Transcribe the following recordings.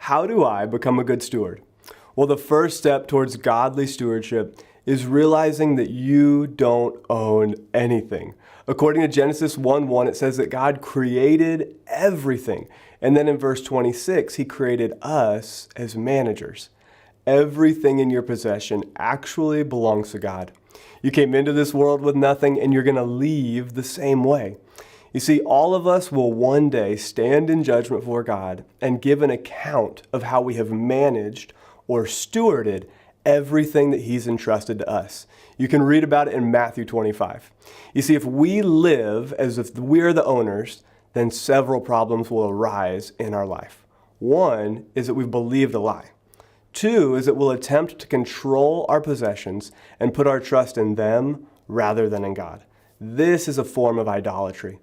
How do I become a good steward? Well, the first step towards godly stewardship is realizing that you don't own anything. According to Genesis 1:1, it says that God created everything. And then in verse 26, he created us as managers. Everything in your possession actually belongs to God. You came into this world with nothing, and you're going to leave the same way. You see, all of us will one day stand in judgment before God and give an account of how we have managed or stewarded everything that he's entrusted to us. You can read about it in Matthew 25. You see, if we live as if we're the owners, then several problems will arise in our life. One is that we've believed a lie. Two is that we'll attempt to control our possessions and put our trust in them rather than in God. This is a form of idolatry.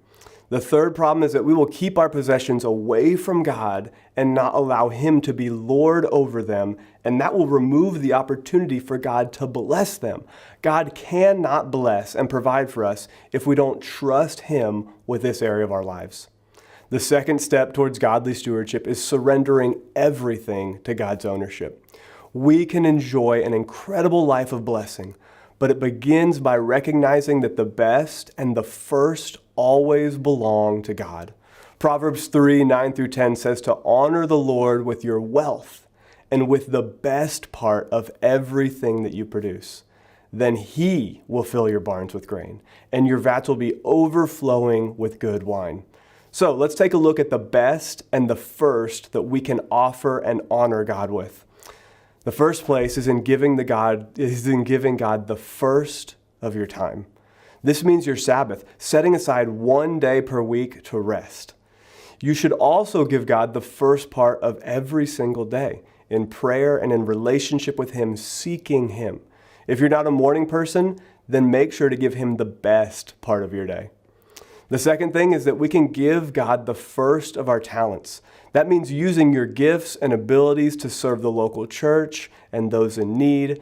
The third problem is that we will keep our possessions away from God and not allow him to be Lord over them, and that will remove the opportunity for God to bless them. God cannot bless and provide for us if we don't trust him with this area of our lives. The second step towards godly stewardship is surrendering everything to God's ownership. We can enjoy an incredible life of blessing, but it begins by recognizing that the best and the first always belong to God. Proverbs 3:9-10 says to honor the Lord with your wealth and with the best part of everything that you produce. Then he will fill your barns with grain, and your vats will be overflowing with good wine. So let's take a look at the best and the first that we can offer and honor God with. The first place is in giving God the first of your time. This means your Sabbath, setting aside one day per week to rest. You should also give God the first part of every single day in prayer and in relationship with him, seeking him. If you're not a morning person, then make sure to give him the best part of your day. The second thing is that we can give God the first of our talents. That means using your gifts and abilities to serve the local church and those in need,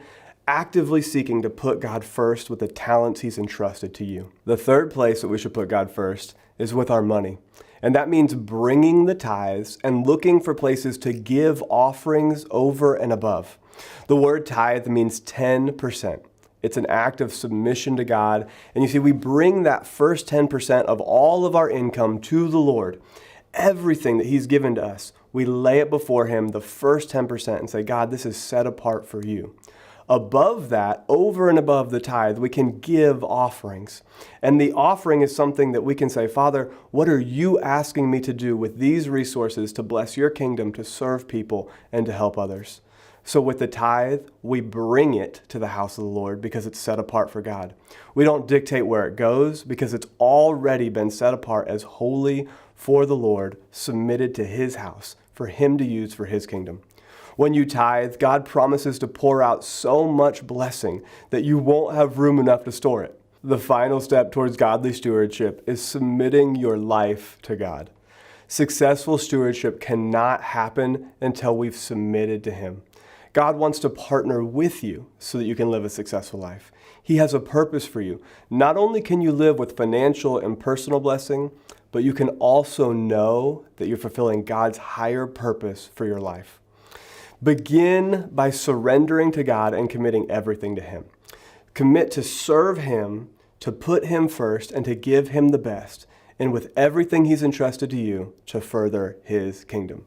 actively seeking to put God first with the talents he's entrusted to you. The third place that we should put God first is with our money. And that means bringing the tithes and looking for places to give offerings over and above. The word tithe means 10%. It's an act of submission to God. And you see, we bring that first 10% of all of our income to the Lord. Everything that he's given to us, we lay it before him, the first 10%, and say, God, this is set apart for you. Above that, over and above the tithe, we can give offerings. And the offering is something that we can say, Father, what are you asking me to do with these resources to bless your kingdom, to serve people, and to help others? So with the tithe, we bring it to the house of the Lord because it's set apart for God. We don't dictate where it goes because it's already been set apart as holy for the Lord, submitted to his house, for him to use for his kingdom. When you tithe, God promises to pour out so much blessing that you won't have room enough to store it. The final step towards godly stewardship is submitting your life to God. Successful stewardship cannot happen until we've submitted to him. God wants to partner with you so that you can live a successful life. He has a purpose for you. Not only can you live with financial and personal blessing, but you can also know that you're fulfilling God's higher purpose for your life. Begin by surrendering to God and committing everything to him. Commit to serve him, to put him first, and to give him the best, and with everything he's entrusted to you, to further his kingdom.